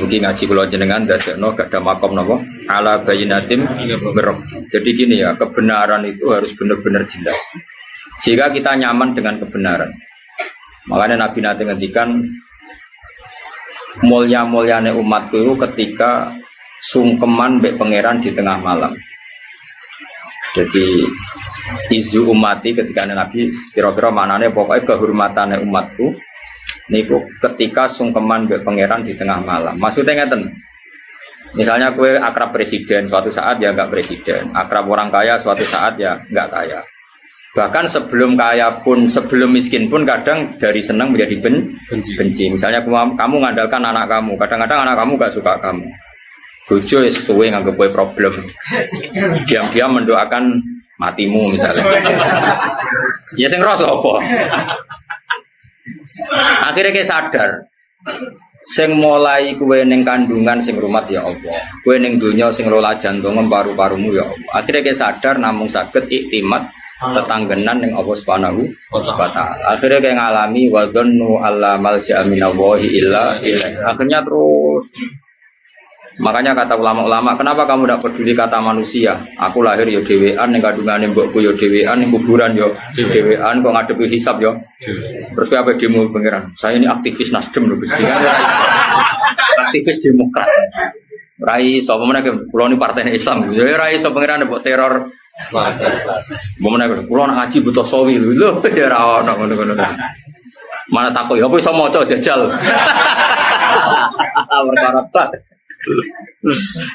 Mungkin ngaji kula jenengan dadekno gak ada makom napa ala bayinatim berok. Jadi gini ya, kebenaran itu harus benar-benar jelas. Sehingga kita nyaman dengan kebenaran. Makanya Nabi nanti ngendikan mulia-muliane umatku itu ketika sungkeman mbek pangeran di tengah malam. Jadi izu umati ketika Nabi kira-kira maknanya pokoknya kehormatannya umatku niku ketika sungkeman mbek pangeran di tengah malam. Maksudnya ngeten. Misalnya kue akrab presiden suatu saat ya enggak presiden, akrab orang kaya suatu saat ya enggak kaya. Bahkan sebelum kaya pun, sebelum miskin pun kadang dari senang menjadi benci. Misalnya kamu mengandalkan anak kamu, kadang-kadang anak kamu enggak suka kamu. Bojo wis suwe nganggep kowe problem. Diam-diam mendoakan matimu misalnya. Ya sing ngrasa apa? Akhirnya kayak sadar, sing mulai kue neng kandungan sing rumat ya Allah, kue neng dunia sing rola jantung paru-parumu ya Allah. Akhirnya kayak sadar namung saged iktimat tetanggenan neng Allah Subhanahu wa taala. Akhirnya kayak ngalami wa dzannu alla malja'a minallahi illa ilaih. Akhirnya terus. Makanya kata ulama-ulama, kenapa kamu tidak peduli kata manusia? Aku lahir ya dewean, yang kandungan mbokku ya dewean, yang kuburan ya dewean, kok ngadepi hisab ya. Terus apa demo pangeran? Saya ini aktivis Nasdem loh, Gusti. Aktivis Demokrat. Rai so pemenang pulau ini partai Islam. Jadi rai so pangeran buat teror. Pemenang pulau nak ngaji butuh sawi loh. Ya rawan ngono-ngono. Mana takut ya apa iso maca jajal. Berkarat.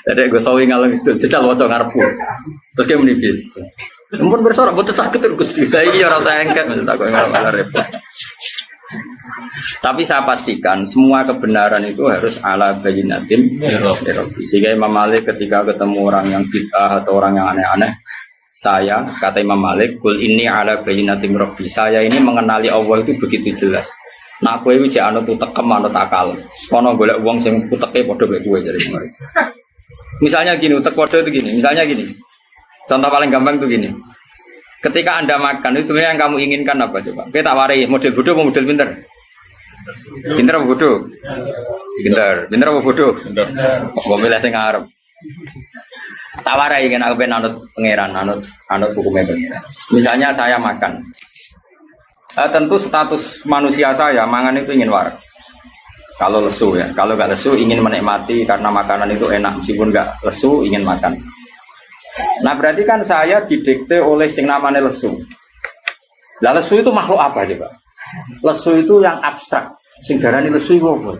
Jadi gue sawi ngalem itu, jajal wajah ngarepku. Terus dia menipis. Ampun bersorak, buat sakit terus kita ini rasa engket, maksud aku nggak repot. Tapi saya pastikan semua kebenaran itu harus ala bayinatin. Sehingga Imam Malik ketika ketemu orang yang bid'ah atau orang yang aneh-aneh, saya kata Imam Malik, kul ini ala bayinatin Rabbi. Saya ini mengenali Allah itu begitu jelas. Nah, kowe iki jek anut tekem anut akal. Kono golek wong sing uteke padha mek kowe jare. Misalnya gini, utek padha itu gini. Misalnya gini. Contoh paling gampang tuh gini. Ketika Anda makan, itu sebenarnya yang kamu inginkan apa coba? Kowe tak warai model bodoh atau model pinter? Pinter apa bodoh? Pinter. Pinter apa bodoh? Pinter. Mau milih sing ngarep. Tak warai kan aku pengen anut pangeran, anut hukumnya pangeran. Misalnya saya makan. Tentu status manusia saya mangan itu ingin waras. Kalau lesu ya, kalau nggak lesu ingin menikmati karena makanan itu enak meskipun nggak lesu ingin makan. Nah berarti kan saya didikte oleh sing namanya lesu. Lah lesu itu makhluk apa coba? Lesu itu yang abstrak. Sing darani lesu itu apa?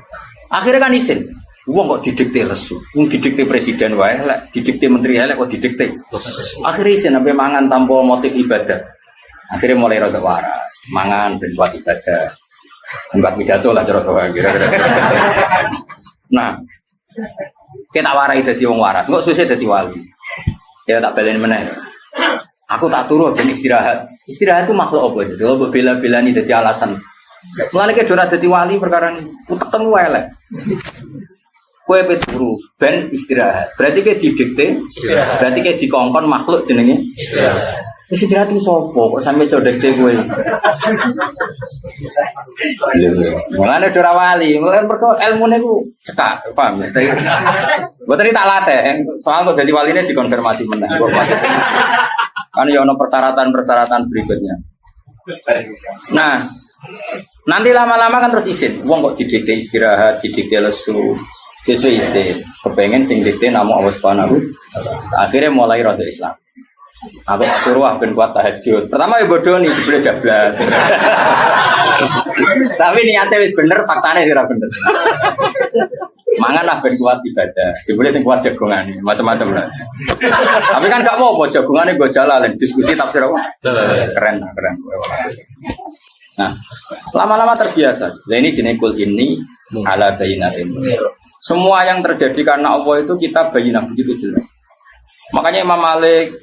Akhirnya kan isin. Wong kok didikte lesu? Wong didikte presiden wae, lek didikte menteri lek kok didikte. Akhirnya isin sampai mangan tanpa motif ibadah. Akhirnya mulai rada waras, mangan dan buat ibadah, buat pidato lah cara kira-kira. Nah, kita warai jadi wong waras, nggak susah jadi wali. Ya tak belain mana? Aku tak turun dan istirahat. Istirahat itu makhluk apa itu? Kalau bela-bela ini jadi alasan. Mulane ke donat jadi wali perkara ini, utekem wae. Kue peturu ben istirahat. Berarti ke didikte, berarti ke dikongkon makhluk jenenge istirahat. Istirahat itu sopo, kok sampai sodek-dek gue. Mulanya dora wali, mulanya ilmu ini gue cekak, paham ya? Gue tadi tak latih, soal kok jadi wali ini dikonfirmasi menang. Kan ya ada persyaratan-persyaratan berikutnya. Nah, nanti lama-lama kan terus isin. Wong kok didikte istirahat, didikte lesu, sesuai isin. Kepengen sing dikte nama Allah Subhanahu. Akhirnya mulai rada Islam. Aku suruh ben kuat tahajud. Pertama ya bodoh nih, boleh jablas. Tapi niatnya wis bener, faktanya kira bener. Mangan lah ben kuat ibadah. Jebule sing kuat jagongane, macam-macam lah. Tapi kan gak mau jagongane gue jalan diskusi tafsir apa? Keren. Nah, lama-lama terbiasa. Nah, ini jenis kul ini ala bayinatin. Semua yang terjadi karena Allah itu kita bayinah begitu jelas. Makanya Imam Malik,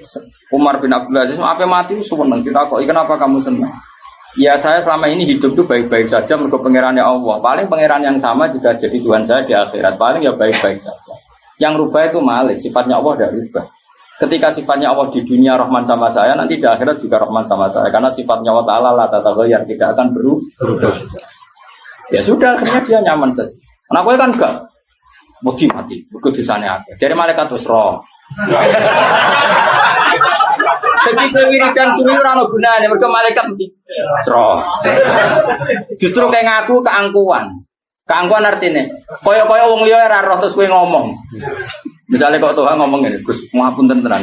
Umar bin Abdul Aziz, apa mati senang kita kok? Kenapa kamu senang? Ya saya selama ini hidup tuh baik-baik saja menurut pangerannya Allah. Paling pangeran yang sama juga jadi Tuhan saya di akhirat. Paling ya baik-baik saja. Yang rubah itu Malik, sifatnya Allah tidak rubah. Ketika sifatnya Allah di dunia Rahman sama saya, nanti di akhirat juga Rahman sama saya. Karena sifatnya Allah Ta'ala la tataghayyar, tidak akan berubah. Ya sudah, akhirnya dia nyaman saja. Anak gue kan enggak. mati. Kudusane akeh. Jare malaikat wis roh. Jadi kewiridan suwi ora ono gunane, mergo malaikat mesti roh. Justru kayak ngaku keangkuhan. Keangkuhan artinya kaya-kaya wong liya ora roh terus kowe ngomong. Misalnya kok Tuhan ngomong ngene, Gus, ngapunten tenan.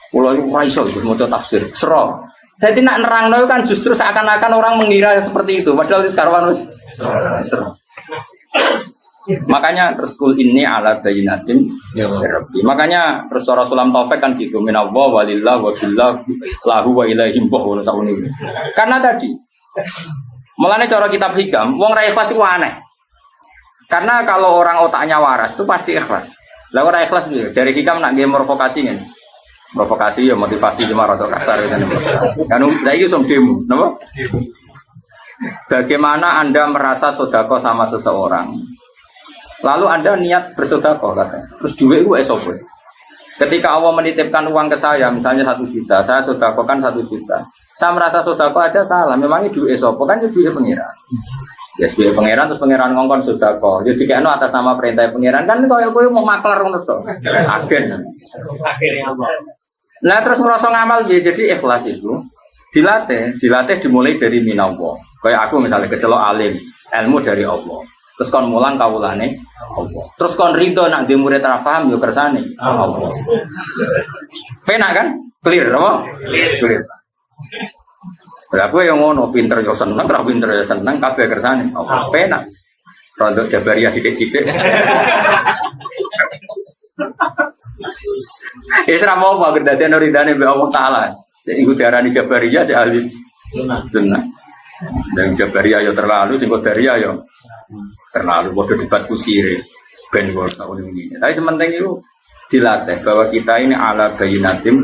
Kula iku ora iso Gus maca tafsir. Sero. Jadi nak nerangno kan justru seakan-akan orang mengira seperti itu, padahal itu sekarang wis sero. Makanya terus kul ini ala bayinatin Rabbi. Makanya terus Rasulullah Taufik kan gitu minallah walillah wa billah lahu wa ilaihim boh. Karena tadi mulanya cara kitab hikam wong ra ikhlas itu aneh. Karena kalau orang otaknya waras itu pasti ikhlas. Lah ora ikhlas piye? Jare hikam nak nggih provokasi ngene. Provokasi ya motivasi cuma rada kasar kan. Kan lha iki som demo, napa? Bagaimana Anda merasa sedekah sama seseorang? Lalu Anda niat bersedekah katanya. Terus duit itu esok. Ketika Allah menitipkan uang ke saya, misalnya 1 juta, saya sedekahkan 1 juta. Saya merasa sedekah aja salah. Memangnya duit esok kan duit pengiran. Ya duit pengiran terus pengiran ngongkon sedekah. Jadi kayaknya atas nama perintah pengiran kan kowe mau maklar ngono to. Agen. Nah terus merasa ngamal jadi ikhlas itu dilatih dimulai dari minallah. Kayak aku misalnya kecelok alim, ilmu dari Allah. Terus kon mulang kawulane Allah. Terus kon ridho nak di murid ra paham yo kersane Allah. Penak kan? Clear apa? Clear. Lah kowe yo ngono pinter yo seneng, ra pinter yo seneng kabeh kersane Allah. Penak. Rodok Jabariyah sithik-sithik. Wis ra mau wae dadi ridane mbek Allah taala. Iku diarani Jabariyah cek alis sunnah. Dan Jabariyah yo terlalu sing Qadariyah yo terlalu bodoh debat kusire ben kok tahun ini. Tapi sementing itu dilatih bahwa kita ini ala bayinatim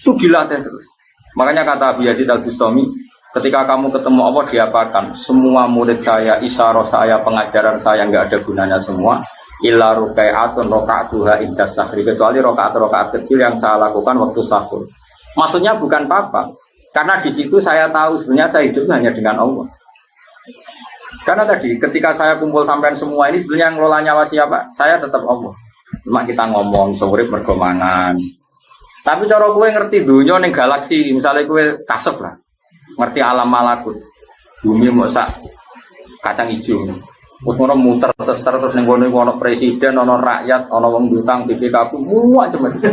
itu dilatih terus. Makanya kata Abu Yazid Al-Bustami, ketika kamu ketemu Allah diapakan? Semua murid saya, isyarah saya, pengajaran saya enggak ada gunanya semua. Illa rukai'atun rakaatuha indas sahri, kecuali rakaat-rakaat kecil yang saya lakukan waktu sahur. Maksudnya bukan apa-apa. Karena di situ saya tahu sebenarnya saya hidup hanya dengan Allah. Karena tadi ketika saya kumpul sampean semua ini sebenarnya yang ngelola nyawa siapa? Saya tetap Allah. Cuma kita ngomong sore bergomangan. Tapi cara kowe ngerti dunia ning galaksi, misalnya kowe kasep lah. Ngerti alam malakut. Bumi mau sak kacang hijau. Ngono muter seser terus ning kono ono presiden, ono rakyat, ono wong utang BPKB, macam-macam.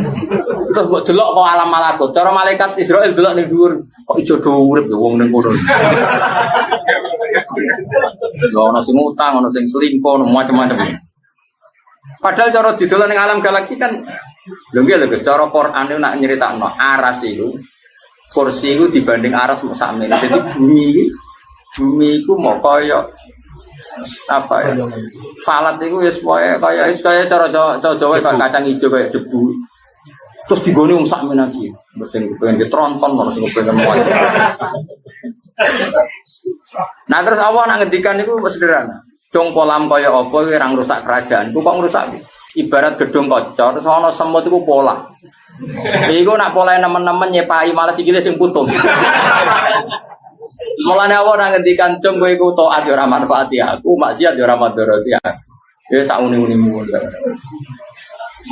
Terus mbok delok kok alam malakut. Cara malaikat Israil delok ning dhuwur, kok ijo do urip ya wong ning kono. Ono sing utang, ono sing selingkuh, ono macam-macam. Padahal cara didolan ning alam galaksi kan lho nggih lho Gus, cara Quran itu nak nyeritakno aras itu kursi itu dibanding aras sak mil. Jadi bumi itu mau kaya apa ya? Falat itu wis kaya cara Jawa kaya kacang hijau kaya debu. Terus digone wong sak mil lagi. Sing pengen ditronton, ono sing pengen muat. Nah terus Allah nak ngendikan itu sederhana. Cung polam kaya apa kowe ora ngrusak kerajaan. Ku kok ngrusak? Ibarat gedung kocor terus ana semut iku pola. Iku nak polahe nemen-nemen nyepai malah sikile sing putus. Mulane Allah nak ngendikan cung kowe iku taat yo ora manfaati aku, maksiat yo ora madharati aku. Ya sak uni-unimu.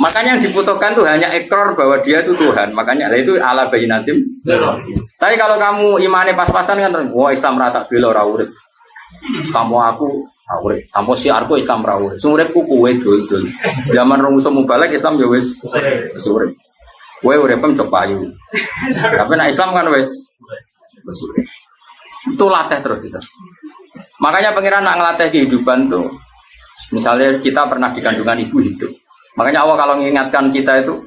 Makanya yang dibutuhkan tuh hanya ikrar bahwa dia itu Tuhan. Makanya itu ala bayinatim. Tapi kalau kamu imane pas-pasan kan, wah Islam rata bela ora urip. Kamu aku urip. Kamu siarku Islam ra urip. Uripku kowe dul-dul. Zaman rumus mubalek Islam ya wis urip. Kowe uripem cok payu. Tapi nek Islam kan wis urip. Itu latih terus bisa. Makanya pangeran nak ngelatih kehidupan tuh. Misalnya kita pernah di kandungan ibu hidup. Makanya Allah kalau mengingatkan kita itu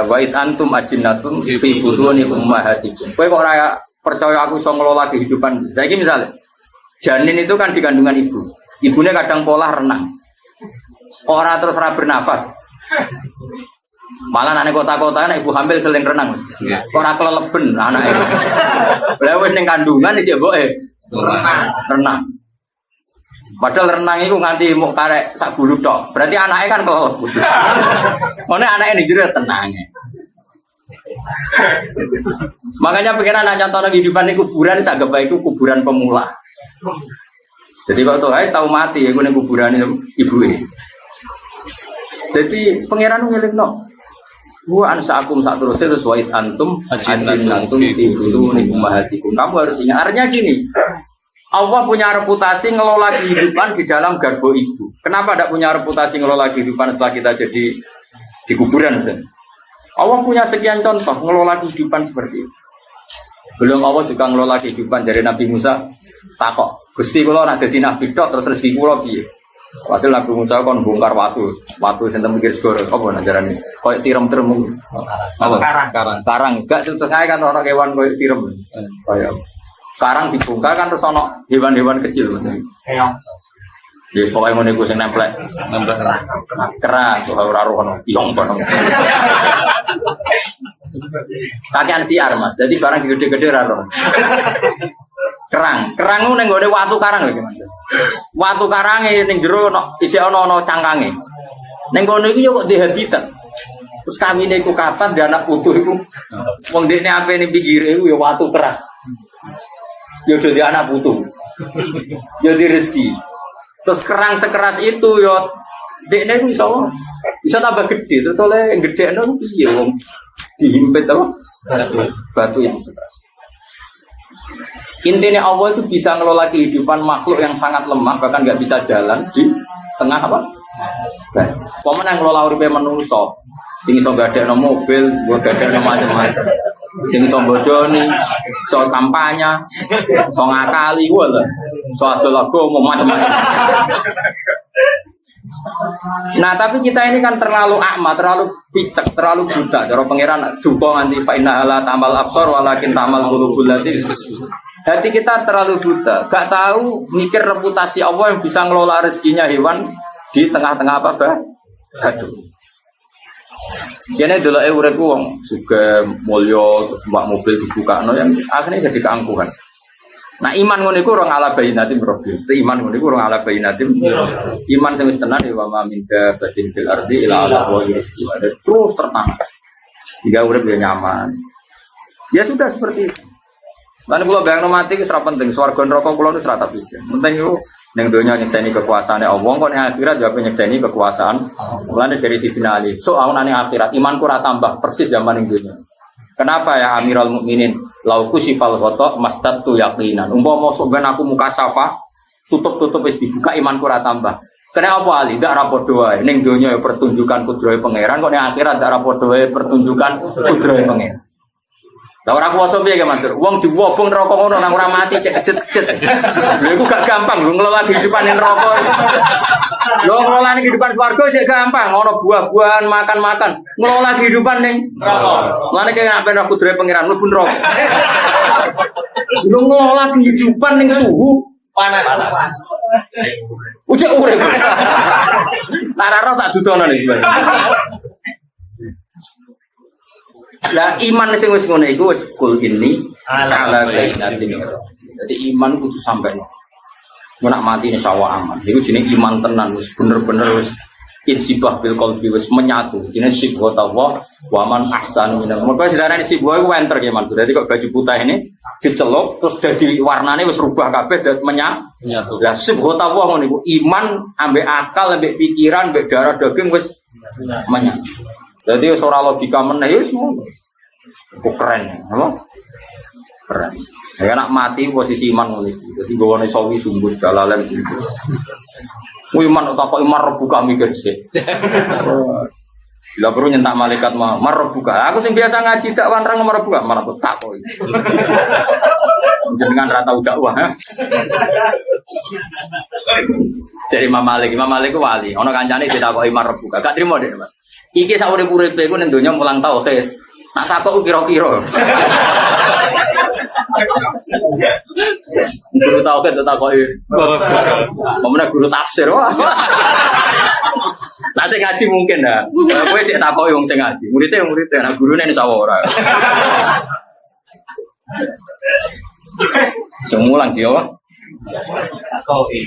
wa id antum ajinnatun fi buduni ummahatikum. Kowe kok ora percaya aku iso ngelola kehidupan. Saiki misalnya janin itu kan di kandungan ibu. Ibunya kadang pola renang. Ora terus ora bernafas. Malah anak kota-kota anak ibu hamil seling renang. Ora keleleben anake. Lah wis ning kandungan iki mboke renang. Padahal renang itu nganti mau karek sak guru tok. Berarti anaknya kan kalau mana anaknya ini juga tenangnya. Makanya pikiran anak contoh kehidupan ini kuburan sak geba itu kuburan pemula. Jadi kok Tohais tahu mati, aku neng kuburan ibu ini. Jadi pangeran milik no. Gua ansaakum saat terus sesuai antum ajin antum itu nih umahatikum. Kamu harus ingat. Artinya gini, Allah punya reputasi ngelola kehidupan di dalam garbo ibu. Kenapa tidak punya reputasi ngelola kehidupan setelah kita jadi di kuburan? Allah punya sekian contoh ngelola kehidupan seperti itu. Belum Allah juga ngelola kehidupan dari Nabi Musa. Takok, Gusti kula nak dadi nabi tok terus rezeki kula piye? Hasil Nabi Musa kon bongkar watu sing mikir segoro apa ajarane? Koyo tirem-tirem. Apa? Karang. Gak setengah kan ana kewan koyo tirem. Kaya karang dibongkar kan terus ana hewan-hewan kecil maksudnya. Keong. Ya pokoke ngene iku sing nempel kerang so ora rono iong bareng. Kakean siar Mas. Jadi barang sing gede-gede ora rono. Kerang itu ning gone watu karang lho Mas. Watu karange ning jero ijek ana cangkange. Ning kono iku yo kok di habitat. Terus kamine iku kapan dia anak putu iku. Wong dekne apene pinggire iku yo watu kerang. Yo dadi anak putu. Yo di rezeki. Terus kerang sekeras itu yo dekne iku bisa tambah gede. Terus oleh gedekno piye wong dihimpit apa? Batu yang sekeras. Intinya Allah itu bisa ngelola kehidupan makhluk yang sangat lemah, bahkan nggak bisa jalan di tengah apa? Nah, pemen yang ngelola uripe manusa, sing iso gadekno mobil, gua gadekno macam-macam. Sing iso bodoni, iso kampanye, iso ngakali gua lho. Iso adol agama macam-macam. Nah, tapi kita ini kan terlalu akma, terlalu picek, terlalu buta. Cara pangeran duka nganti fa inna la tamal absar walakin tamal qulubul lati. Hati kita terlalu buta, gak tahu mikir reputasi Allah yang bisa ngelola rezekinya hewan di tengah-tengah apa batu. Jadi dulu urip wong juga mulya terus mbak mobil dibuka yang akhirnya jadi keangkuhan. Nah iman ngono iku ora ala bayinatim rabbi. Iman ngono iku ora ala bayinatim. Iman sing wis tenan ya wa min batin fil ardi ila Allah wa rizqi. Terus tertanam. Hingga urip ya nyaman. Ya sudah seperti itu. Lan kula bayangno mati wis ora penting, swarga neraka kula wis ora tak pikir. Penting iku ning donya nyekseni kekuasaane Allah, kok ning akhirat ya nyekseni kekuasaan. Mulane dari Sidina Ali, so aunane akhirat imanku ora tambah persis zaman ning donya. Kenapa ya Amirul Mukminin? Lauku sifal ghata mastatu yaqinan. Umpama sok ben aku muka syafa, tutup-tutup wis dibuka imanku ora tambah. Kenapa Ali? Ndak ra padha wae. Ning donya ya pertunjukan kudrahe pangeran, kok ning akhirat ndak ra padha wae pertunjukan kudrahe pangeran. Lah ora kuwasa piye ge Mansur? Wong diwobong neraka ngono nang ora mati cek kejet-kejet. Lha iku gak gampang lho ngelola kehidupan ning neraka. Lho ngelola kehidupan swarga cek gampang, ono buah-buahan, makan-makan. Ngelola kehidupan ning neraka. Lane kaya nek ben aku dhewe pangeran mlebu neraka. Lho ngelola kehidupan ning suhu panas. Ujek urip. Sarara tak dudono iki. Lah iman sing wis ngono iku wis kul ini ala bainatin. Jadi iman kudu sampai nak mati insyaallah aman. Iku jenenge iman tenan wis bener-bener wis insibah bil qalbi wis menyatu. Jenenge sibghat Allah wa man ahsanu minal. Maka sejarah sibghat iku enter ki Man. Dadi kok baju putih ini dicelup terus dadi warnane wis rubah kabeh dadi menyatu. Lah sibghat Allah ngono iku iman ambek akal ambek pikiran ambek darah daging wis menyatu. Jadi ora logika meneh wis ngono. Keren, apa? Keren. Ya nak mati posisi iman ngono iki. Dadi gowone sawi sumber jalalan sing. Iman tak kok iman rebuka mikir sih. Bila perlu nyentak malaikat marbuka. Aku sing biasa ngaji tak wanrang marbuka, malah tak kok. Jenengan ra tau dakwah. Jadi Imam Malik ku wali. Ana kancane ditakoki marbuka. Gak trimo deh, Mas. Iki sak urip-uripe iku ning donya mulang tauhid. Nak takok kira-kira. Guru tauhid takoki. Pemene guru tafsir wah. Lah sing ngaji mungkin dah. Kowe cek takoki wong sing ngaji. Murid-e, nek gurune insyaallah ora. Semulang jiwa. Takoki.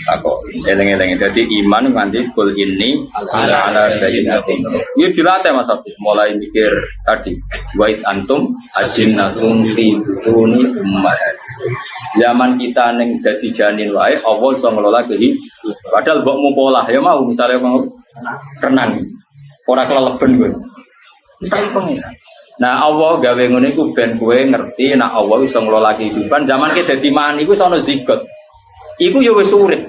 Eleng-eleng. Jadi iman nganti kul ini ala bayyinatin. Ini dilatih Mas Abi. Mulai mikir tadi. Wa antum ajinnatun fi butuni ummahat. Zaman kita neng dadi janin wae, Allah iso ngelola kehidupan. Padahal mbok mupolah ya mau misalnya mau renang. Ora keleleben kowe. Mesti pengen. Nah Allah gawe ngono iku ben kowe ngerti nek Allah iso ngelola kehidupan. Zaman kita dadi mani iku sono zigot. Iku ya wis urip.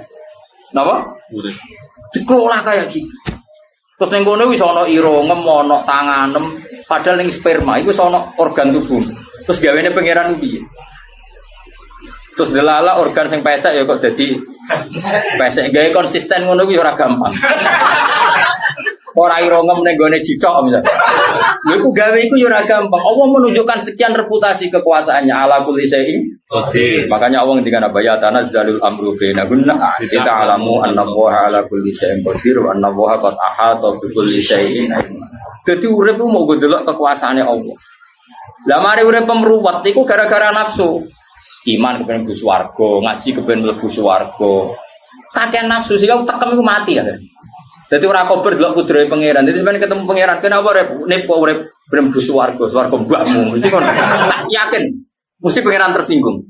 Napa? Urip. Dikelola kayak gitu. Terus ning kono wis ana irungem, ana tanganem, padahal ning sperma iku ana organ tubuh. Terus gawene pangeran piye? Terus delala organ sing pesek ya kok dadi pesek. Gawe konsisten ngono kuwi ora gampang. Ora irungem ning gone cicok misal. Lha iku gawe iku ya ora gampang. Allah menunjukkan sekian reputasi kekuasaannya ala kulli syai'in qadir. Makanya Allah ngendikan apa ya tanazzalul amru bainahunna kita alamu annallaha ala kulli syai'in qadir wa annallaha qad ahata bi kulli syai'in. Dadi urip mau delok kekuasaane Allah. Lah mari urip pemruwet iku gara-gara nafsu. Iman kepen mlebu swarga, ngaji kepen mlebu swarga. Kakek nafsu sih kau tekem iku mati ya. Dadi ora kober delok kudrohe pangeran. Dadi sampeyan ketemu pangeran, kenapa rep nipo urip mlebu swarga, swarga mbakmu. Mesti kon tak yakin mesti pangeran tersinggung.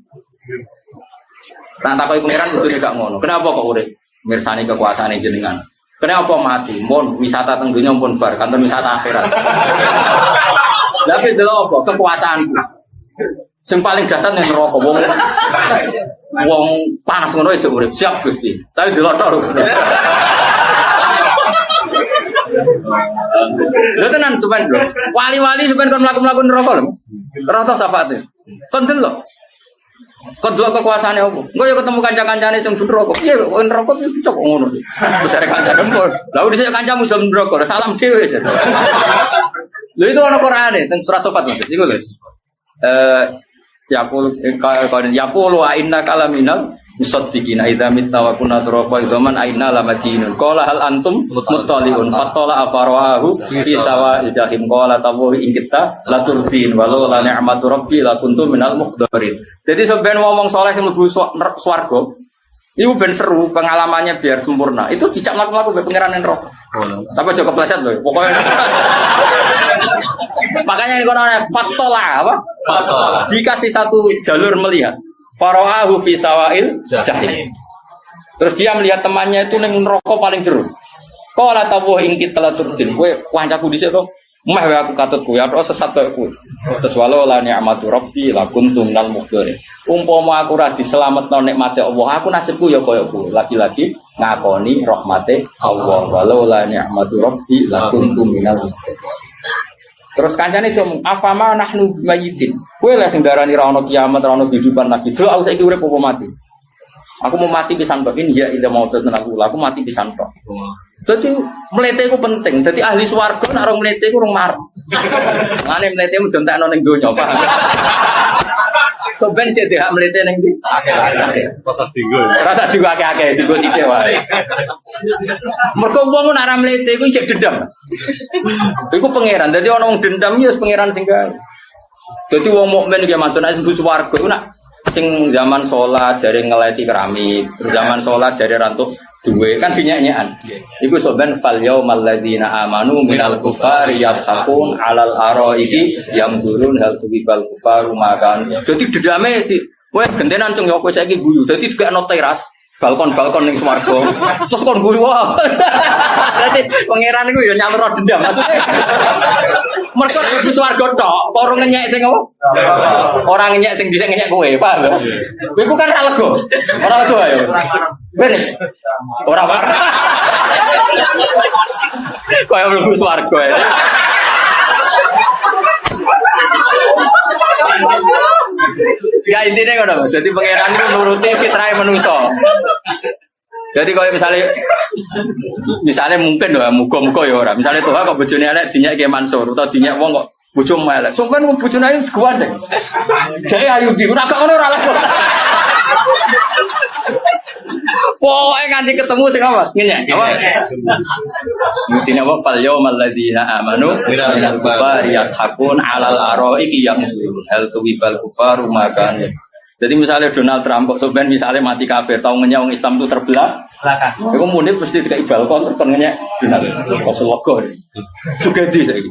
Tak takoki pangeran kudune gak ngono. Kenapa kok urip mirsani kekuasaane jenengan? Kenapa mati? Mun wisata teng donya pun bar, kanten wisata akhirat. Tapi delok apa kekuasaanku. Sing paling dasar ning neraka wong panas ngono aja urip siap Gusti. Tapi delok tok. Lha tenan sampean lho. Wali-wali sampean kon mlaku-mlaku neraka lho. Rata syafaate. Kon delok. Kon delok kekuasaane opo? Engko yo ketemu kanca-kancane sing neraka. Piye kok neraka piye kok ngono. Besare kancane kok. Lah dhisik kancamu jam neraka, salam dhewe. Lha itu ana Qur'ane teng surat Safat Mas. Iku lho. Yaqul wa inna kalaminal musaddiqina idza mitta wa kunna turaban zaman aina lamadinun qala hal antum muttaliun fatala afarahu fi sawa'il jahim qala tawahi in kita la turdin walau la ni'matu rabbi la kuntum minal mukhdarin. Jadi sampeyan ngomong saleh sing mlebu swarga itu ben seru pengalamannya biar sempurna. Itu dicak mlaku-mlaku be pangeran neraka. Tapi aja kepleset lho. Pokoknya makanya ini kono fatola apa? Fatola. Dikasih satu jalur melihat. Farahu fi sawa'il jahim. Terus dia melihat temannya itu ning neraka paling jero. Qala tawu ing kita laturdin kowe kancaku dhisik to. Meh aku katut kowe ora sesat kowe. Terus walau la ni'matu rabbi la kuntum minal mukhdarin. Umpama aku ora diselametno nikmate Allah, aku nasibku ya kaya kowe. Lagi-lagi ngakoni rahmate Allah. Walau la ni'matu rabbi la kuntum minal mukhdarin. Terus kancane itu afama nahnu mayitin. Kowe lek sing darani ra ono kiamat, ra ono kehidupan lagi. Delok aku saiki urip apa mati. Aku mau mati pisan tok. Ini ya ida mau tenan aku mati pisan tok. Dadi mlete iku penting. Dadi ahli swarga nek ora mlete iku urung marep. Mane mlete mung jontekno ning donya, paham. Soben cek hak mlete ning ndi? Akeh. Rasa digo akeh-akeh, digo sithik wae. Mergo wong nek ora mlete iku isih dendam. Iku pangeran. Dadi ana wong dendam ya pangeran sing gawe. Dadi wong mukmin iki mantu nek mlebu swarga iku nak sing zaman sholat jare ngeleti keramik, zaman sholat jare rantuk duwe kan dinyanyian. Iku soben fal yaumal ladzina amanu minal kufari yadhakun alal araiki yamdurun hal subibal kufaru makan. Dadi dedame wis gentenan cung yo kowe saiki guyu. Dadi juga ana teras, balkon-balkon ning swarga. Terus kon guyu wae. Dadi pangeran iku yo nyalur dendam maksudnya. Mergo di swarga tok, kok ora ngenyek sing apa? Ora ngenyek sing dhisik ngenyek kowe, paham? Kowe iku kan ra lega. Ora lega ayo. Ben. Ora marah. Kaya mlebu swarga ya. Ya intinya ngono, jadi pangeran itu nuruti fitrah manusia. Jadi kalau misalnya mungkin doa muka-muka ya orang. Misalnya tuh kok bojone elek dinyak ke Mansur atau dinyak wong kok bojomu elek. Sampeyan kok bojone ayu digandeng. Jare ayu di ora kok ngono ora lah. Pokoke nganti ketemu sing apa? Ngene. Apa? Mungkin apa fal yaumal ladzina amanu minal kufari yathakun 'alal araiki yamdurun hal tuwibal kufaru makan. Jadi misalnya Donald Trump kok soben misalnya mati kafir tahu ngenyek wong Islam itu terbelah belakang. Iku muni mesti dikai balkon terus kon ngenyek Donald. Kok selogo. Sugadi saiki.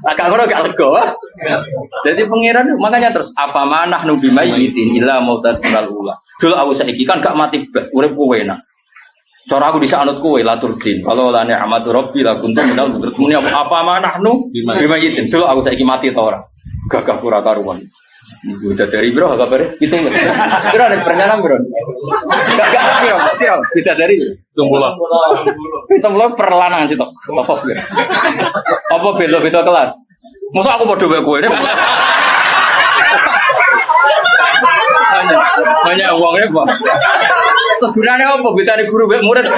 Agak ngono gak lega. Jadi pangeran makanya terus afamanah nubi mayyitin illa mautan ula. Dulu aku saiki kan gak mati blas, urip kowe enak. Cara aku bisa anut kowe laturdin. Kalau la ni'matu rabbi la kuntu minal terus muni afamanah nu bi mayyitin. Dulu aku saiki mati ta ora? Gagah pura karuan. Udah dari bro, kabar kita ingat. Bro, ada perencanaan bro. Gak lagi om, kita dari. Tunggu perlanan sih toh. Apa belo kelas? Masa aku bodoh kayak gue ini? Banyak uangnya pak. Terus gunanya apa? Beda nih guru murid.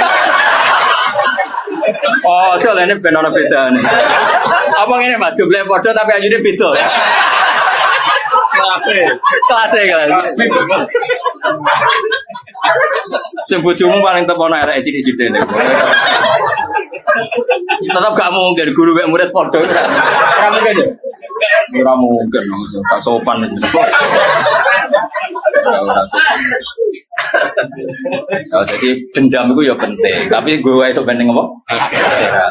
Oh, soalnya ini benar beda nih. Apa ini mas? Jumlahnya bodoh tapi aja ini beda. Kelas. Sing bojomu paling tepono arek sithik-sithik nek. Tetap gak mungkin guru mek murid padha. Ora mungkin ya. Ora mungkin tak sopan. Oh, jadi dendam itu ya penting, tapi gue esok penting apa?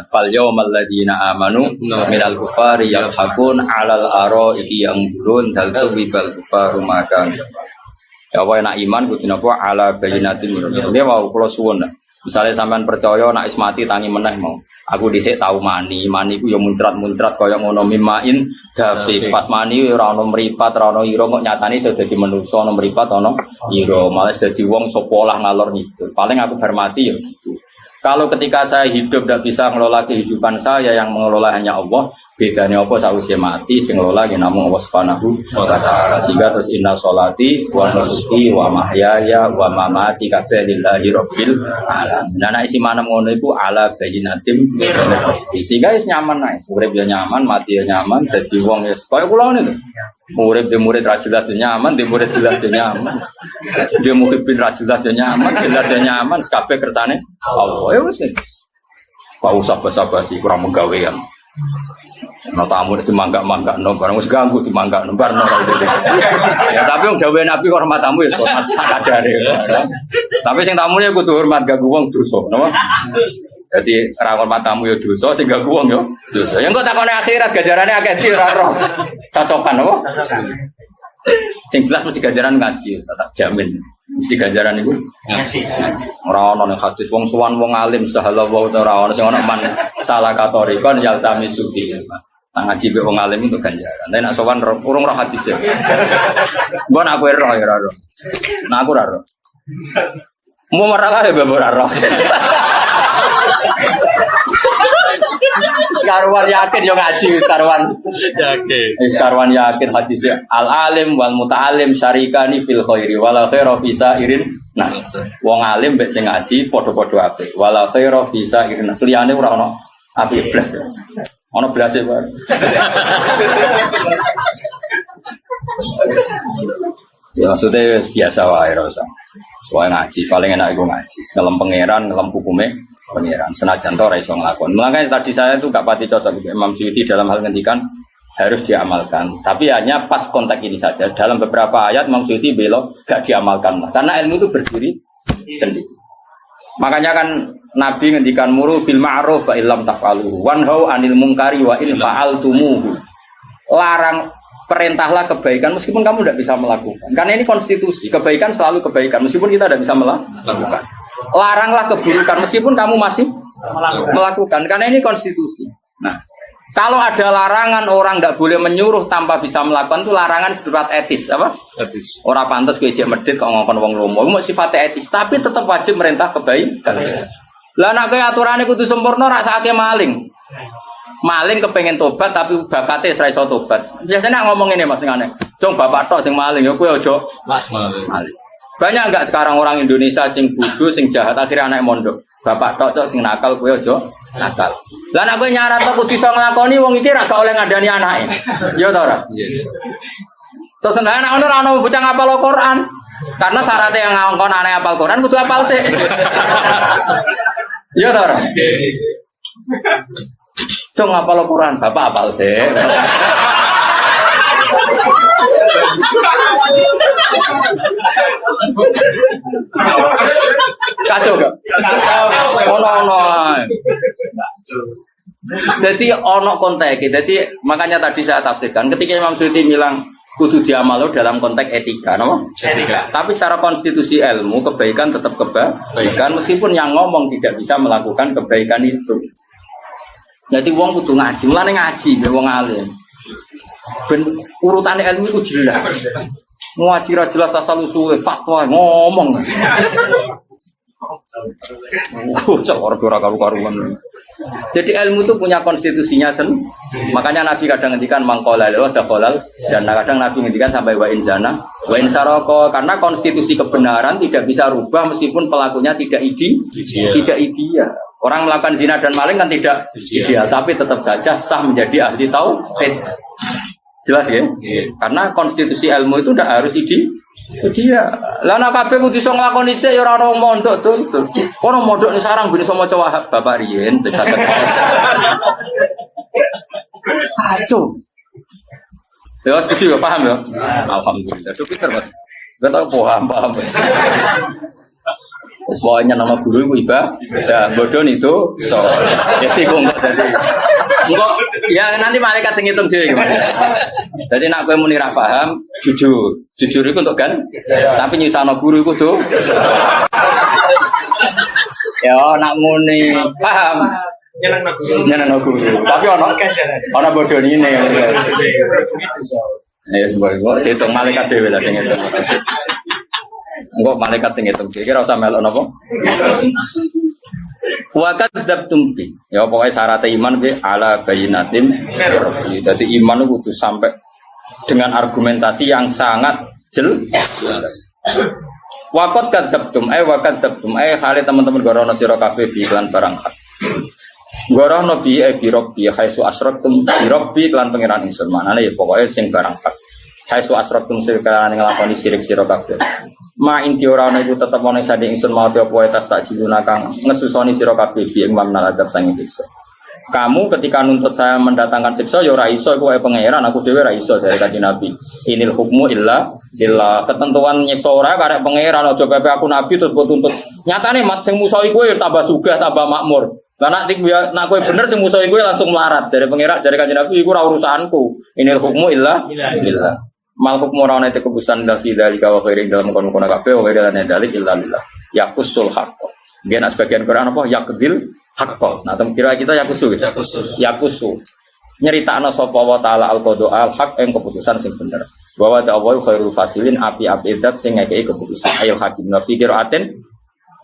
Fal yawmal ladzina amanu minal kufari yadhakun 'alal ara'i yanzurun hal tuwibal kufaru makan. Ya wae nak iman kudu napa ala bayyinatin min rabbih. Dia mau kula suwun. Misalnya sampean percaya nak ismati tangi meneh mau. Aku dhisik tau mani ku ya muncrat-muncrat kaya ngono mimain dafi. Pas mani ora ono mripat, ora ono ira kok nyatane iso dadi manusa ono mripat ono ira. Malah dadi wong sapa lah ngalor ngidul. Paling aku hormati ya gitu. Kalau ketika saya hidup tidak bisa mengelola kehidupan saya, yang mengelola hanya Allah, bedanya apa sausé mati sing ngelola ya namung Allah Subhanahu wa taala. Sehingga terus inna sholati wa nusuki wa mahyaya wa mamati kabeh lillahi rabbil alamin. Nah nek isi manem ngono iku ala bayyinatim sehingga wis nyaman ae. Urip ya nyaman, mati ya nyaman, dadi wong wis kaya kula ngene lho. Murid ra jelas ya nyaman, di murid jelas ya nyaman. Dia muhibin ra jelas ya nyaman, jelas ya nyaman, kabeh kersane Allah. Ya wis. Kok usah basa-basi kurang menggawean. No tamu itu manggak-manggak no barang wis ganggu dimanggak no barno. Ya tapi wong jawe Nabi hormat tamu ya hormat sadare. Tapi sing tamune kudu hormat ganggu wong dosa, napa? Jadi ra hormat tamu ya dosa, sing ganggu wong ya dosa. Ya engko takone akhirat gajarane akeh di ora roh. Cocokan apa? Sing jelas mesti gajaran ngaji, tak jamin. Mesti ganjaran iku ngaji. Ora ono ning hadis wong suwan wong alim sahala wa ora ono sing ono man salah katorikon yaltami sufi. Nang ngaji be wong alim untuk ganjaran. Nek sowan urung roh hadis ya. Mbon aku roh ya roh. Nah aku ora roh. Mau marah ya bae ora roh. Karuan yakin yo ngaji karuan yakin. Karuan yakin hadisnya al alim wal muta'alim syarikani fil khairi wala khairu fi sa'irin nas. Wong alim mbek sing ngaji padha-padha apik. Wala khairu fi sa'irin nas. Liyane ora ono apik blas. Ono blase wae. Ya maksudnya biasa wae rasa. Soalnya ngaji paling enak iku ngaji. Ngelem pangeran, ngelem hukume pangeran. Senajan to ora iso nglakon. Makanya tadi saya itu gak pati cocok dengan Imam Suyuti dalam hal ngendikan harus diamalkan. Tapi hanya pas konteks ini saja. Dalam beberapa ayat Imam Suyuti belok gak diamalkan lah. Karena ilmu itu berdiri sendiri. Makanya kan Nabi ngendikan muru bil ma'ruf wa illam taf'aluhu wanhau 'anil munkari wa in fa'altumuhu. Larang perintahlah kebaikan meskipun kamu tidak bisa melakukan. Karena ini konstitusi. Kebaikan selalu kebaikan meskipun kita tidak bisa melakukan. Laranglah keburukan meskipun kamu masih melakukan. Karena ini konstitusi. Nah, kalau ada larangan orang tidak boleh menyuruh tanpa bisa melakukan itu larangan berat etis, apa? Etis. Orang pantas kejek medit kok ngomong wong lomo. Mau sifatnya etis, tapi tetap wajib merintah kebaikan. Lah nek aturannya kudu sempurna rasake maling. Maling kepengen tobat tapi bakate ora iso tobat. Biasanya ngomong ini Mas ngene. Jong bapak tok sing maling ya kowe aja maling. Banyak enggak sekarang orang Indonesia sing bodoh sing jahat akhirnya anak mondok. Bapak tok sing nakal kowe aja nakal. Lah nek kowe nyaran tok kudu iso nglakoni wong iki ra gak oleh ngandani anake. Ya ta ora? Iya. Terus anak ora ono bocah ngapal Al-Qur'an. Karena syaratnya yang ngongkon anake hafal Qur'an kudu hafal sik. Ya ta ora? Cung hafal Quran, bapak hafal sih. Kacau gak? Kacau. Oh no. Jadi ono konteks. Jadi makanya tadi saya tafsirkan ketika Imam Suyuti bilang kudu diamalo dalam konteks etika, no? Etika. Tapi secara konstitusi ilmu kebaikan tetap kebaikan meskipun yang ngomong tidak bisa melakukan kebaikan itu. Jadi wong kudu ngaji, mulane ngaji be wong alim. Ben urutane ilmu itu jelas. Ngaji ra jelas asal usule fatwa ngomong. Ora karu-karuan. Jadi ilmu itu punya konstitusinya sendiri. Makanya Nabi kadang ngendikan mangqala wa dakhalal jannah, kadang Nabi ngendikan sampai wa in zana wa in saraka, karena konstitusi kebenaran tidak bisa rubah meskipun pelakunya tidak ideal. Orang melakukan zina dan maling kan tidak ideal, tapi tetap saja sah menjadi ahli tauhid. Jelas ya? Karena konstitusi ilmu itu tidak harus dia. Lah nek kabeh kudu iso nglakoni sik ya ora ono mondok tuntut. Kono mondok ni sarang ben iso maca Wahab Bapak riyen sing saged. Kacau. Ya setuju ya, paham ya? Alhamdulillah. Itu pinter, Mas. Enggak tahu paham. Semuanya nama guru ibu ibadah, bodoh itu so ya sih kok jadi enggak ya nanti malaikat sing ngitung dhewe gimana. Jadi nak kowe muni ra paham jujur itu untuk kan tapi nyusahno guru iku tuh ya nak muni paham nyenengno guru tapi ana bodoh ini ya sebagai dihitung malaikat dhewe lah sing ngitung. Enggak malaikat sing ngitung. Kira usah melok napa? Wa kadzabtum bi. Ya pokoke syarat iman bi ala bayinatin rabbi. Dadi iman kudu sampai dengan argumentasi yang sangat jelas. Wa kadzabtum hale teman-teman gorono sira kabeh bi iklan barang hak. Gorono bi rabbi khaisu asraktum bi rabbi iklan pangeran ingsun. Manane ya pokoke sing barang hak. Khaisu asraktum sekalian nglakoni sirik sira kabeh. Ma inti ora ana iku tetep ana sade ingsun mau apa tas tak jiluna kang ngesusoni sira kabeh bi ing mamnal adab sanging siksa. Kamu ketika nuntut saya mendatangkan siksa ya ora iso iku wae pangeran aku dhewe ora iso dari Kanjeng Nabi. Inil hukmu illa ketentuan nyiksa ora karek pangeran aja pepe aku nabi terus mbok tuntut. Nyatane mat sing musuhi kowe tambah sugih tambah makmur. Lah nek kowe bener sing musuhi kowe langsung melarat dari pangeran dari Kanjeng Nabi iku ora urusanku. Inil hukmu illa mal hukmu ora ana keputusan dari dalika wa khairin dalam kono-kono kabeh wa khairin dalik illa billah yaqusul haqq. Nggih nek sebagian Quran apa yaqdil haqq. Nah tem kira kita yaqusu yaqusu nyeritakno sapa wa taala al qada al haq ing keputusan sing bener. Bahwa Allah khairul fasilin api-api zat sing ngekeki keputusan ayul hakim na fi qiraatin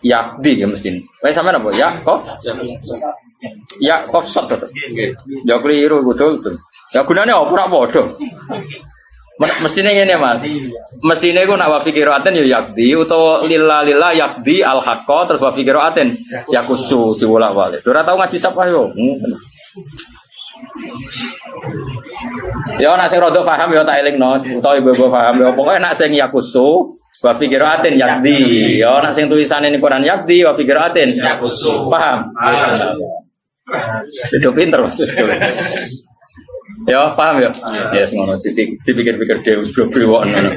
yaqdi ya mesti. Wis sampean apa ya qaf ya qaf sat to. Ya keliru betul. Ya gunane apa ora padha. Mestine ngene Mas. Mestine iku nak wa fikiraten ya yakdi utawa lillah yakdi al haqqa terus wa fikiraten yakusu diwolak-walik. Ora tau ngaji sapa yo. Ya nak sing rada paham ya tak elingno, utawa ibu paham ya pokoke nak sing yakusu wa fikiraten yakdi. Ya nak sing tulisane ning Quran yakdi wa fikiraten yakusu. Paham? Itu pinter Mas. Ya, paham ya? Ya, ngono dipikir-pikir dhewe bro-bro ngono.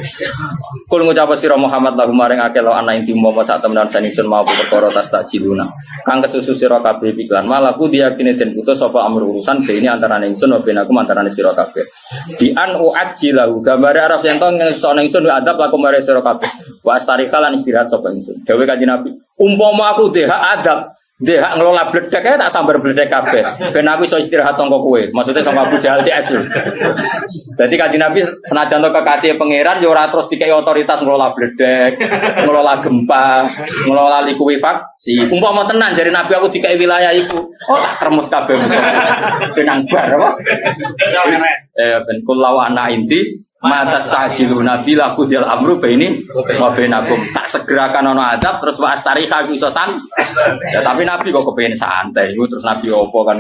Kul ngucap sira Muhammad lahum maring akeh lo ana inti momo sak temenan saningsun mau perkara tas tak jiluna. Kang kesusu sira kabeh iklan malaku diyakine den putus sapa amur urusan dene antarané ingsun wa benaku antarané sira kabeh. Di an uajilahu gambare araf yen to ngesone ingsun adab laku mare sira kabeh. Wa astarikalan istirahat sapa ingsun. Dewe Kanjeng Nabi, umpama aku dhewe adab dia ngelola bledek tak sambar bledek kabeh. Ben aku iso istirahat sangka kowe. Maksudnya sama Abu Jahal CS. Jadi Kanjeng Nabi senajan to kekasih pangeran ya ora terus dikei otoritas ngelola bledek, ngelola gempa, ngelola likuifaksi. Umpama tenan jare Nabi aku dikei wilayah iku. Oh tak kremes kabeh. Benang bar apa? Ben kulawa ana inti mata stajilu nabi laku dial amru baini wa bainakum tak segerakan ono adab terus wa astarika iku iso san. Ya tapi nabi kok kepengin santai iku terus nabi opo kan.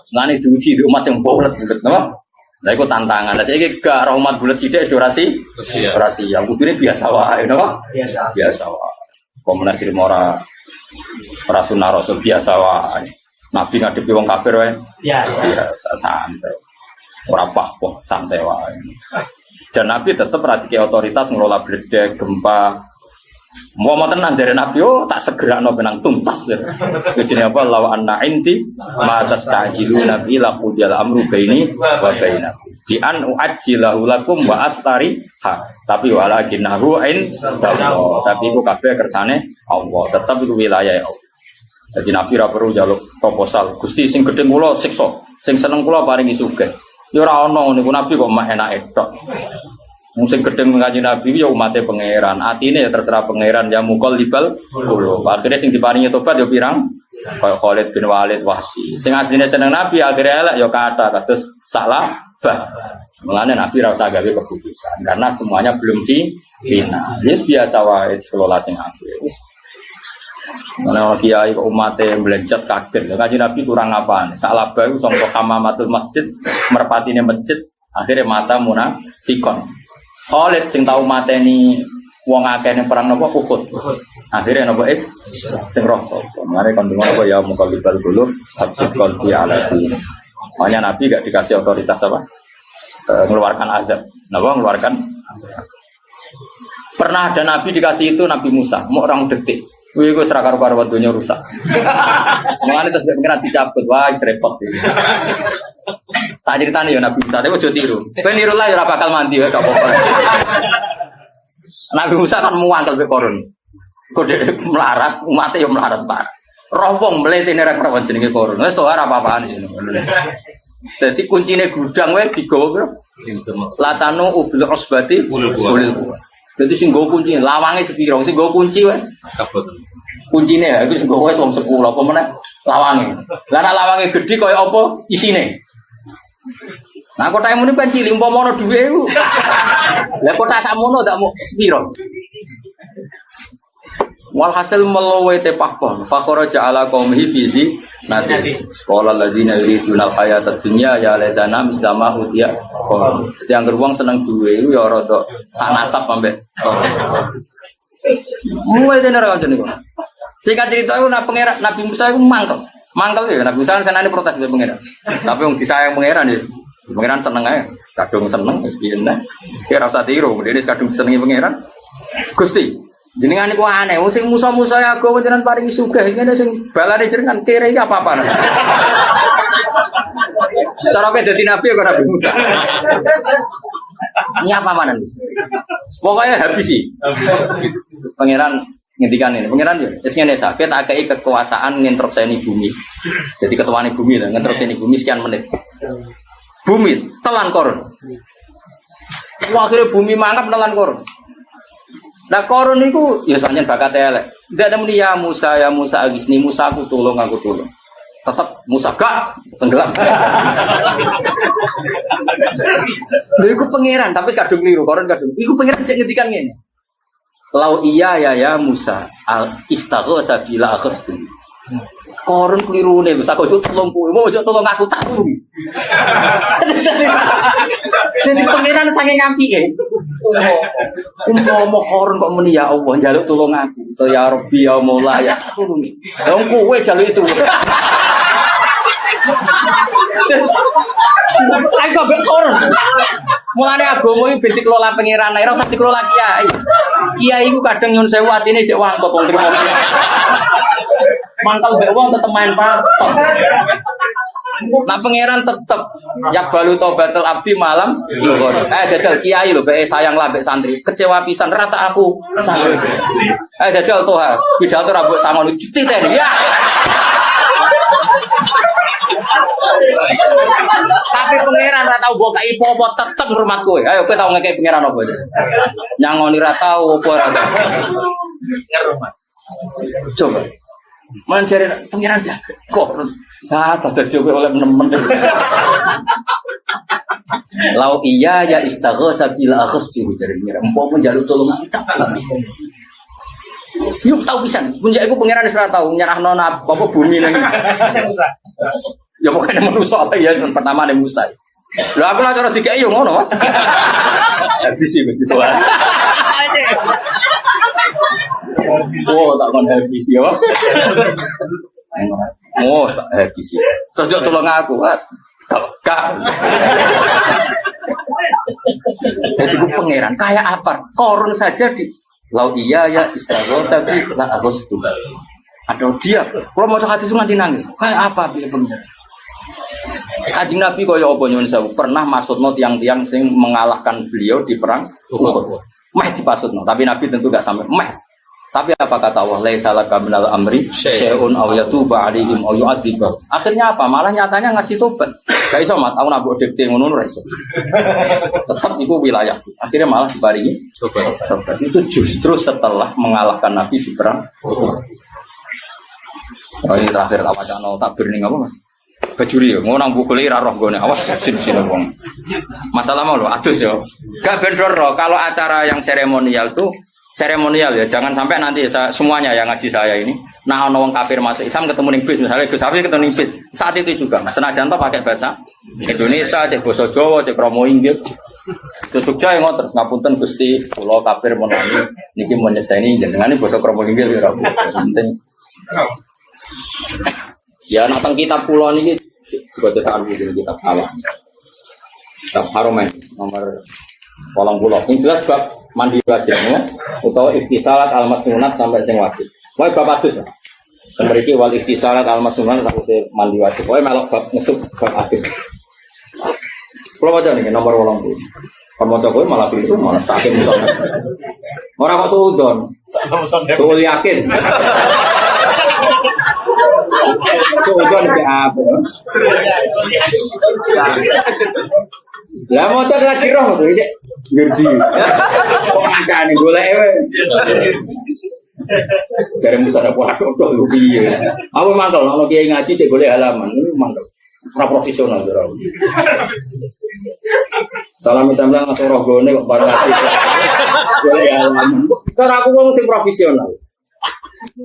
Ngene diuji di umat yang bulet-bulet napa? Lah iku tantangan. Lah saiki gak rahmat bulet sithik durasi. Durasi yang kudune biasa wae napa? Biasa wae. Pemenang kirim ora sunah rasul biasa wae. Nabi ngadepi wong kafir wae. Biasa santai. Ora apa santai wae. Dan Nabi tetap radike otoritas ngelola bledek, gempa, Mau tenan dari Nabi, tak segera no benang tuntas. Jadi apa? Lawa anna inti ma tastajiluna bi la qudiyal amru baini wa bainakum. Bi an uajjilahu lakum wa astari ha. Tapi walakinahu indallah. Tapi iku kabeh kersane Allah. Tetap iku wilayah Allah. Jadi Nabi ra perlu njaluk proposal. Gusti sing gedhe kula siksa, sing seneng kula paringi sugih. Ya ora ono niku Nabi kok mak enake tok. Sing gedeng ngaji Nabi ya umatnya pangeran, atine ya terserah pangeran ya mukol libal kulo. Akhirnya sing diparingi tobat ya pirang, kayak Khalid bin Walid Wahsy. Sing asline seneng Nabi akhirnya elek ya kata kados salah bah. Mulane Nabi ra usah gawe keputusan karena semuanya belum final. Wis biasa wae kelola sing apik. Wis. Ana kiai kok umate melencet kaget. Ngaji Nabi kurang apaan? Salah bae sangka kamamatul masjid, merpatine masjid, akhirnya mata munafikon. Khalid sing tau mateni wong akeh ning perang napa Uhud. Akhire napa sing rasa. Mare kon dengar apa ya mukallibal qulub sabqal fi alati. Makanya Nabi gak dikasih otoritas apa? Mengeluarkan azab. Napa mengeluarkan? Pernah ada Nabi dikasih itu Nabi Musa, mau orang detik. Wih, gue serakar karo dunia rusak. Mengenai terus pengiran dicabut, wah repot. Tak ceritanya ya Nabi Musa, dia mau tiru. Niru lah ya bakal mandi ya, gak apa-apa. Nabi Musa kan muangkel be korun. Kode melarat, umatnya ya melarat pak. Rompong melete nih rakyat jenenge korun. Wes tuh apa-apaan ini. Jadi kuncinya gudang weh digawa bro. Latano ubil osbati ulil. Jadi sing go kunci, lawangnya sepiro, sing go kunci weh. Kuncinya, itu sing go weh wong 10, apa meneh lawangnya. Lah nek lawangnya gede kaya apa isine. Nah kotak muni kan cilik umpama ono dhuwit iku. Lah kotak sakmono ndak mau sepiro. Walhasil melowe tepakon fakharaja ala qaumihi fizi nanti sekolah ladina yuriduna hayatad dunya ya ladana mislama utia qom yang geruang seneng duwe iku ya rada sak nasab ambek mulai dene ra ngono niku singkat cerita iku pangeran Nabi Musa iku mangkel ya Nabi Musa senane protes mbek pangeran tapi wong disayang pangeran ya pangeran seneng ae kadung seneng wis piye nek ora usah tiru dene kadung senengi pangeran Gusti jenengan iku aneh, sing musa-musa agama jenengan paringi sugih, ngene sing balane jenengan kere iki apa-apa. Cara kowe dadi nabi kok Nabi Musa. Ini apa manan? Pokoknya habis sih. Pangeran ngendikan ini, pangeran yo wis ngene sakit tak kei kekuasaan nginstrukseni bumi. Jadi ketuane bumi lah, nginstrukseni bumi sekian menit. Bumi telan korun. Akhirnya bumi mangkap telan korun. Nah korun itu ya sanjen bakat elek. Tidak ada muni ya Musa agisni Musa aku tolong. Tetap Musa gak tenggelam. Lha iku pangeran tapi kadung keliru korun kadung. Iku pangeran cek ngendikan ngene. Lau iya ya Musa al istaghatsa bila akhstu. Korun kelirune lho sak ojo tolong kowe, ojo tolong aku tak turu. Jadi pangeran saking ngampike. Umpama korun kok muni ya Allah njaluk tolong aku. To ya Rabbi ya Maula ya tulungi. Wong kowe jaluk itu. Aku mbek korun. Mulane agama iki ben dikelola pangeran, ora usah dikelola kiai. Kiai iku kadang nyun sewu atine jek wangkot wong trimo. Mangkal mbek wong tetep main patok. Nah pangeran tetep yak balu tobatul abdi malam zuhur. Jajal kiai lho mbek sayang lah mbek santri. Kecewa pisan rata aku santri. Jajal toha pidato rambut sangon dititeni ya. Tapi pangeran ra tau mbok kai apa tetep ngurmat kowe. Ayo kowe tau ngekek pangeran apa aja. Nyangoni ra tau apa ra tau. Ngurmat. Coba. Mencari pangeran jaga. Kok saya sadar juga oleh teman-teman. Lau iya ya istaghatsa bila akhstu jare pangeran. Empok menjaluk tolong tak. Yuk tahu pisan. Punjak iku pangeran wis ora tau nyerahno apa bumi nang Musa. Ya pokoknya manusia apa ya pertama nih Musa. Lah aku lah cara dikai yo ngono Mas. Habis sih mesti Tuhan. Oh tak kon habis ya. Oh tak habis ya. Terus tolong aku. Gak. Jadi ku pangeran kayak apa? Korun saja Lau iya ya istighfar tapi lah aku setuju. Aduh dia, kalau mau hati sungan dinangi, kayak apa pilih pengen? Kanjeng Nabi kaya apa nyuwun sewu pernah maksudno tiang-tiang sing mengalahkan beliau di perang Uhud. Meh dipasutno, tapi Nabi tentu gak sampai meh. Tapi apa kata Allah? Laisa laka minal amri syai'un aw yatuba 'alaihim aw yu'adzib. Akhirnya apa? Malah nyatanya ngasih tobat. Gak iso mat, aku nabuk dikte ngono ora iso. Tetap itu wilayah. Akhirnya malah diparingi tobat. Itu justru setelah mengalahkan Nabi di perang Uhud. Oh, ini terakhir tak wacana takbir ning apa Mas? Bajuri ya, mau nang bukule ra roh gone. Awas sin-sin wong. Masalah mau lho adus ya. Gak bendor kalau acara yang seremonial tuh seremonial ya, jangan sampai nanti semuanya yang ngaji saya ini nah ono wong kafir masuk Islam ketemu ning bis misalnya Gus Hafiz ketemu ning bis saat itu juga senajan to pakai bahasa Indonesia, cek basa Jawa, cek kromo inggil. Terus Jogja yang ngoten ngapunten Gusti kula kafir menani niki mun nyekseni jenengane basa kromo inggil ya penting. Ya nak teng kitab kula niki juga cetakan kitab awal. Kitab Haromen nomor 80. Yang jelas bab mandi wajib ya, utawa ikhtisalat al-masnunat sampai sing wajib. Wae bab adus. Mriki wal ikhtisalat al-masnunat sampai mandi wajib. Wae melok bab ngesuk bab adus. Kalau waca nih nomor 80. Kamu coba malah itu malah sakit muson. Ora kok suudon. Suul yakin. Suudon ki apa? Lah motor lagi roh to iki. Ngerti. Kok ngakane golek wae. Jare musa ada pola tok lho piye. Aku mangkel ono kiai ngaji cek golek halaman, mangkel. Ora profesional ora. Salam tambah ngasih rogone kok bareng ngaji. Golek halaman. Cara aku wong sing profesional.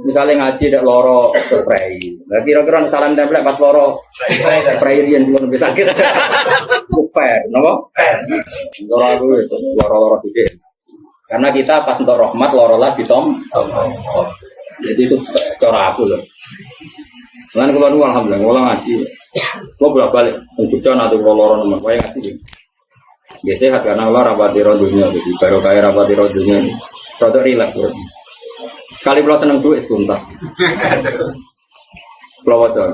Misalnya ngaji dek loro spray. Lah kira-kira salam template pas loro spray riyen belum bisa sakit. Fair, napa? Fair. Loro aku wis loro-loro sithik. Karena kita pas untuk rahmat loro lagi tom. Jadi itu cara aku loh. Lan kula nu alhamdulillah kula ngaji. Kula bolak-balik Jogja nanti kula loro nomor wae ngaji. Biasanya karena Allah rapati rodunya, jadi baru kaya rapati rodunya. Rodok rileks bro. Sekali kalau seneng duit tuntas. Kalau wajar,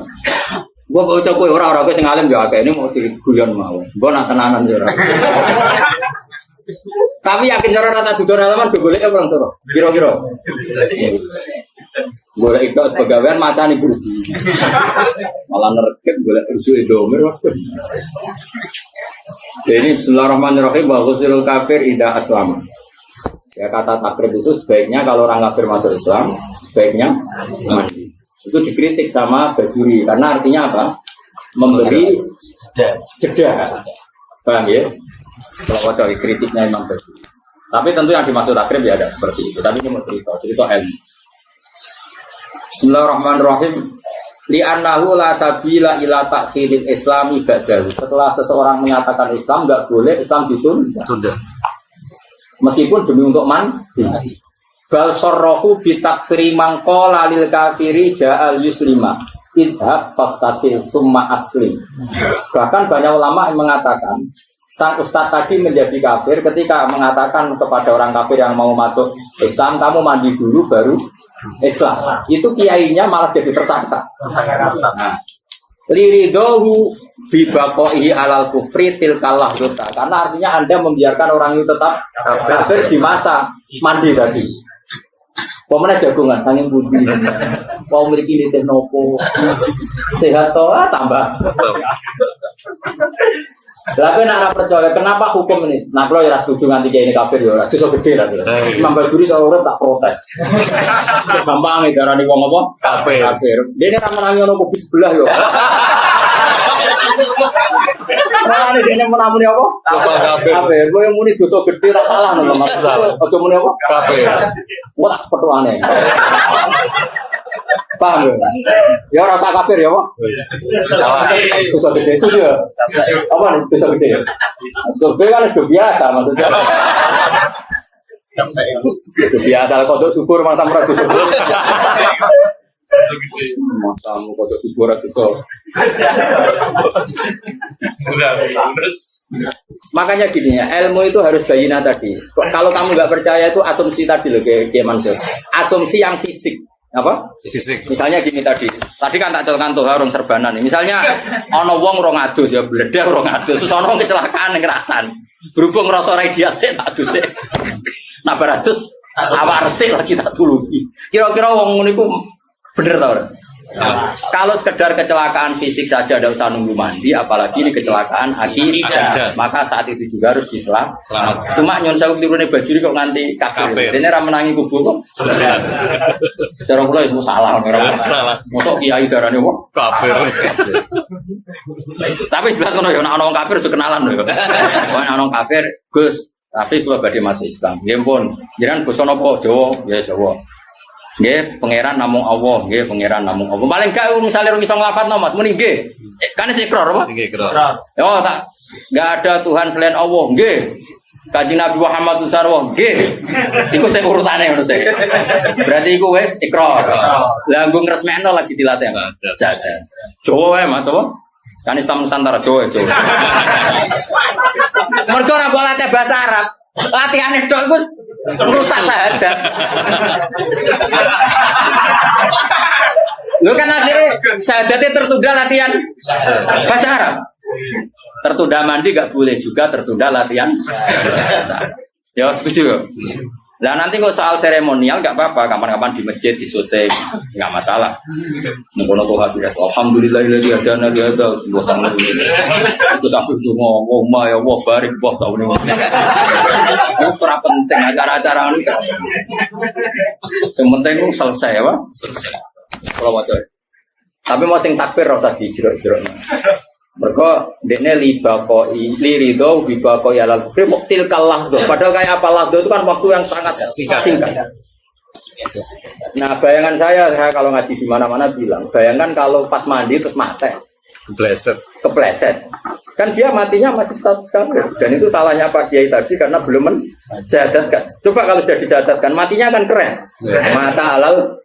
gua baca kue orang-orang kue sengalim juga kayak ini mau guyon mau, gua nak tenanan juga. Tapi yakin cara rata juga halaman boleh ya orang soro, kira-kira. Boleh itu sebagaimana macam ini berudi, malah nerket boleh rujuk Indomie. Jadi Bismillahirrahmanirrahim. Baghusilul kafir ida aslama. Ya kata takrib itu sebaiknya kalau orang kafir masuk Islam sebaiknya mandi. Itu dikritik sama Bajuri karena artinya apa? Memberi jeda. Paham ya? Kalau wajah kritiknya Imam Bajuri. Tapi tentu yang dimaksud takrib ya ada seperti itu. Tapi ini mau cerita ilmu. Bismillahirrahmanirrahim. Li'annahu la sabila ila takhiril islami ba'dahu. Setelah seseorang menyatakan Islam enggak boleh Islam ditunda. Meskipun demi untuk mandi. Bal sarrahu bi takfiri man qala lil kafiri ja'al yuslima idhab faktasil summa aslim. Bahkan banyak ulama yang mengatakan sang ustaz tadi menjadi kafir ketika mengatakan kepada orang kafir yang mau masuk Islam, kamu mandi dulu baru Islam. Itu kiainya malah jadi tersangka. Nah, liridohu bibaqohi alal kufri tilkalah duta. Karena artinya Anda membiarkan orang itu tetap kafir di masa mandi tadi. Pemenang jagungan sanging budi. Mau memiliki nilai nopo sehat toh tambah. Lalu nak percaya kenapa hukum ini? Nah kalau ya setuju nganti kayak ini kafir ya, itu so gede lah. Imam Bajuri kalau orang tak protes. Gampang nih darah nih wong apa? Kafir. Dia ini ramen ono kopi sebelah yo. Nah ini dia menamuni apa? Kafir. Gue yang muni dosa gede tak salah nih mas. Oke muni apa? Kafir. Wah pertuane. Paham ya? Ya rasa kafir ya Pak? Dosa gede itu dia. Apa nih dosa gede? Dosa gede kan sudah biasa maksudnya. Sudah biasa kalau syukur masa murah syukur. Masa mau kodok syukur itu. Makanya gini ya, ilmu itu harus bayina tadi. Kalau kamu nggak percaya itu asumsi tadi loh, kayak Mansur. Asumsi yang fisik, apa? Fisik. Misalnya gini tadi kan tak contohkan tuh orang serbanan nih. Misalnya ono wong rong adus ya bledah rong adus, terus ono kecelakaan ning ratan. Berhubung ngrasa ora ideal sik tak adus sik. Nah baratus awak resik lagi tak tulungi. Kira-kira wong ngono iku bener ta ora? Kalau sekedar kecelakaan fisik saja tidak usah nunggu mandi, apalagi ini kecelakaan akidah. Maka saat itu juga harus diselamatkan. Cuma nyon sewu klirune bajuri kok nganti kafir. Dene ra menangi kubur kok. Cara kula itu salah ora. Salah. Mosok kiai darane wong Kafir. Tapi jelas ngono ya nek ana wong kafir aja kenalan lho. Nek ana wong kafir, Gus, tapi kula badhe masuk Islam. Nggih pun. Jenengan basa napa? Jawa, ya Jawa. Nggih, pangeran namung Allah, nggih pangeran namung Allah. Paling gak misalnya rung iso nglafadzno Mas, muni nggih. Kan ikrar apa? Nggih, ikrar. Oh, tak enggak ada Tuhan selain Allah, nggih. Kanjeng Nabi Muhammad sallallahu nggih. Iku sing urutane ngono sik. Berarti iku wis ikrar. Lah nggo ngresmekno lagi dilatih. Jadah. Jawa wae Mas, apa? Kan Islam Nusantara Jawa. Mergo ora boleh latih bahasa Arab. Latihane tok iku rusak syahadat. Lu kan akhirnya syahadatnya tertunda latihan bahasa Arab. Tertunda mandi gak boleh juga tertunda latihan bahasa Arab. Ya setuju ya? Lah nanti kok soal seremonial gak apa-apa, kapan-kapan di masjid di syuting gak masalah. Ngono tuh hati alhamdulillahilladzi hadana li hadza wa sallallahu. Itu sampai itu ngomong ya Allah barik wah tau ini. Itu ora penting acara-acara ini. Yang penting itu selesai apa? Selesai. Kalau wae. Tapi mau sing takbir ora usah dijero-jero. Mereka dekne libakoi liridho bibakoi alal kufri muktil kalah tuh. Padahal kayak apa lah itu kan waktu yang sangat singkat. Nah bayangan saya kalau ngaji di mana-mana bilang, bayangkan kalau pas mandi terus mati, kepleset, kan dia matinya masih status kafir. Dan itu salahnya Pak Kiai tadi karena belum menjadatkan. Coba kalau sudah dijadatkan, matinya kan keren. Mata halal.